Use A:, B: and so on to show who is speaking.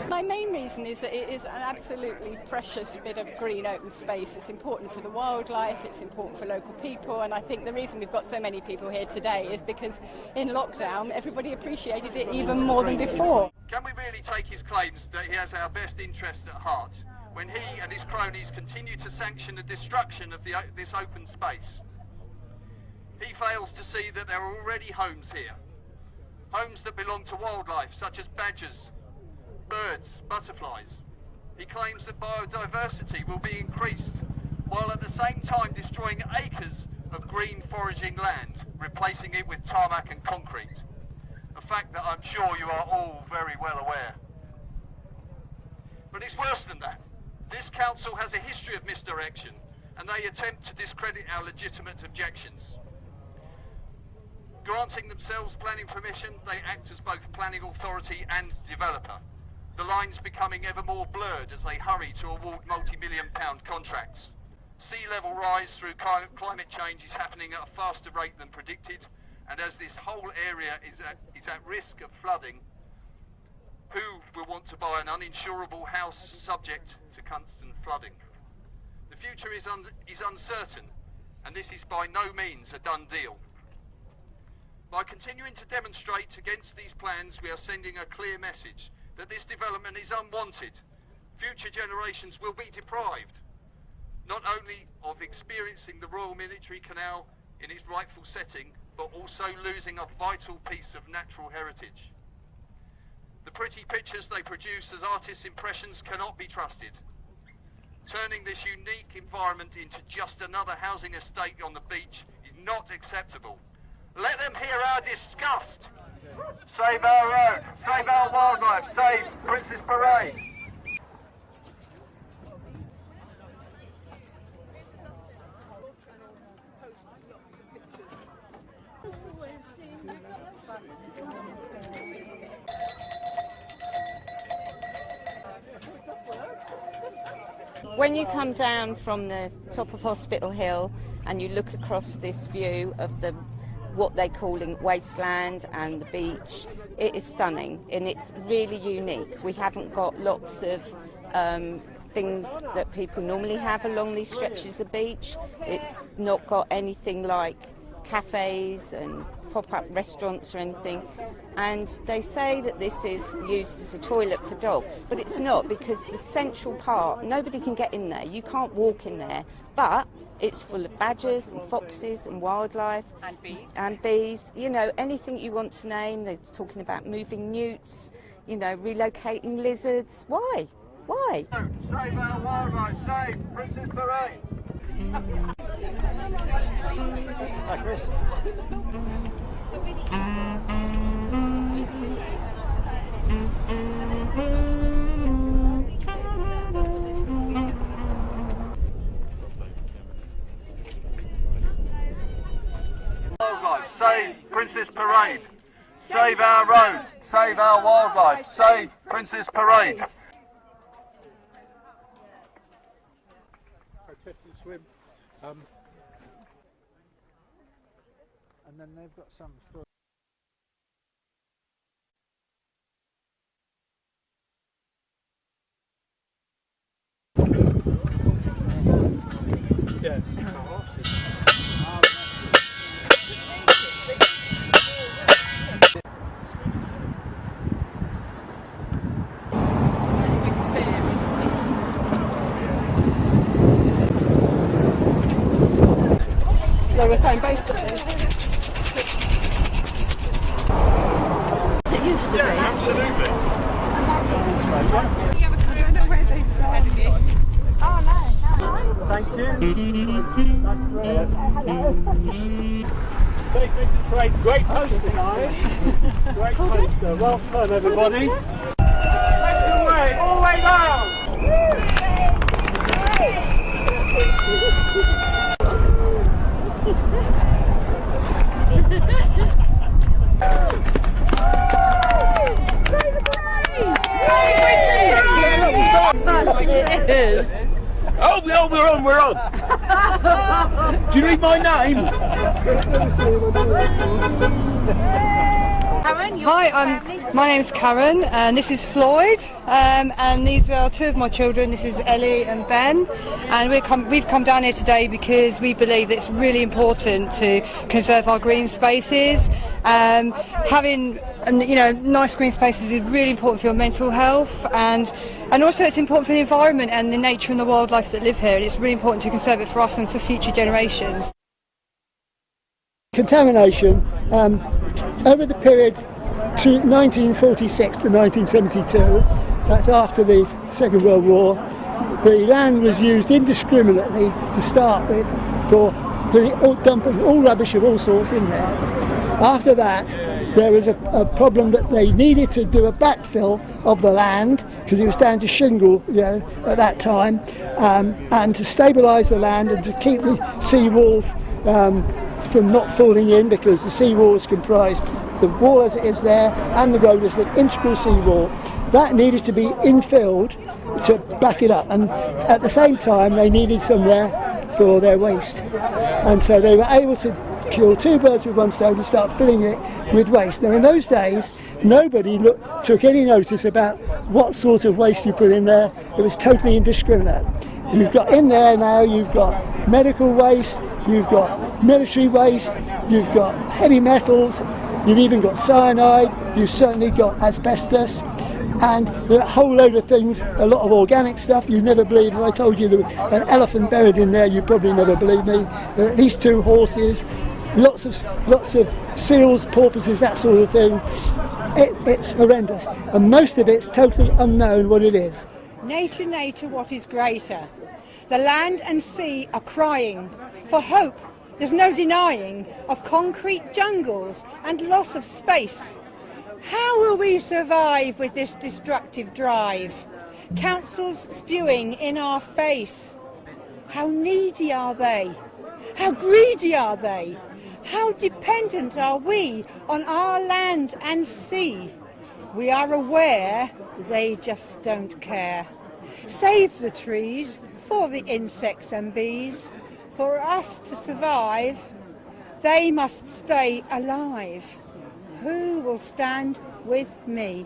A: My main reason is that it is an absolutely precious bit of green open space. It's important for the wildlife, it's important for local people, and I think the reason we've got so many people here today is because in lockdown everybody appreciated it even more than before.
B: Can we really take his claims that he has our best interests at heart when he and his cronies continue to sanction the destruction of this open space? He fails to see that there are already homes here, homes that belong to wildlife such as badgers, birds, butterflies. He claims that biodiversity will be increased while at the same time destroying acres of green foraging land, replacing it with tarmac and concrete. A fact that I'm sure you are all very well aware. But it's worse than that. This council has a history of misdirection and they attempt to discredit our legitimate objections. Granting themselves planning permission, they act as both planning authority and developer. The lines becoming ever more blurred as they hurry to award multi-million-pound contracts. Sea level rise through climate change is happening at a faster rate than predicted, and as this whole area is at risk of flooding, who will want to buy an uninsurable house subject to constant flooding? The future is uncertain, and this is by no means a done deal. By continuing to demonstrate against these plans, we are sending a clear message that this development is unwanted. Future generations will be deprived, not only of experiencing the Royal Military Canal in its rightful setting, but also losing a vital piece of natural heritage. The pretty pictures they produce as artists' impressions cannot be trusted. Turning this unique environment into just another housing estate on the beach is not acceptable. Let them hear our disgust. Save our road, save our wildlife, save Princess Parade.
C: When you come down from the top of Hospital Hill and you look across this view of what they're calling wasteland and the beach, it is stunning and it's really unique. We haven't got lots of things that people normally have along these stretches of beach. It's not got anything like cafes and pop-up restaurants or anything, and they say that this is used as a toilet for dogs, but it's not, because the central part, nobody can get in there, you can't walk in there, but it's full of badgers and foxes and wildlife and bees, you know, anything you want to name. They're talking about moving newts, you know, relocating lizards. Why?
B: Save our wildlife, save Princess Parade. Hi, Chris. Wildlife, save Princess Parade. Save our road, save our wildlife, save Princess Parade.
D: Swim, and then they've got some story. Yes.
A: So we're saying both of those. It used to be.
B: Absolutely.
A: Yeah, because I don't know where those are ahead of you. Oh, no.
D: Thank you. That's great. Safe Princess Parade. Great poster, guys. Great poster. Well done, everybody. Let's go away. All the way down.
A: Ha ha ha!
E: Oh, we're on. Do you need my name?
F: Hi, my name's Karen, and this is Floyd, and these are two of my children. This is Ellie and Ben, and we've come down here today because we believe it's really important to conserve our green spaces. Having nice green spaces is really important for your mental health, and also it's important for the environment and the nature and the wildlife that live here, and it's really important to conserve it for us and for future generations.
G: Contamination over the period to 1946 to 1972, that's after the Second World War, the land was used indiscriminately to start with for dumping all rubbish of all sorts in there. After that, there was a problem that they needed to do a backfill of the land because it was down to shingle, at that time, and to stabilise the land and to keep the seawall from not falling in, because the seawall is comprised, the wall as it is there and the road is the integral seawall. That needed to be infilled to back it up, and at the same time they needed somewhere for their waste, and so they were able to kill two birds with one stone and start filling it with waste. Now in those days nobody took any notice about what sort of waste you put in there. It was totally indiscriminate. You've got in there now, you've got medical waste, you've got military waste, you've got heavy metals, you've even got cyanide, you've certainly got asbestos, and a whole load of things, a lot of organic stuff. You'd never believe, if I told you there was an elephant buried in there, you'd probably never believe me. There are at least 2 horses, lots of seals, porpoises, that sort of thing. It's horrendous, and most of it's totally unknown what it is.
F: Nature, nature, what is greater? The land and sea are crying for hope. There's no denying of concrete jungles and loss of space. How will we survive with this destructive drive? Councils spewing in our face. How needy are they? How greedy are they? How dependent are we on our land and sea? We are aware they just don't care. Save the trees for the insects and bees. For us to survive, they must stay alive. Who will stand with me?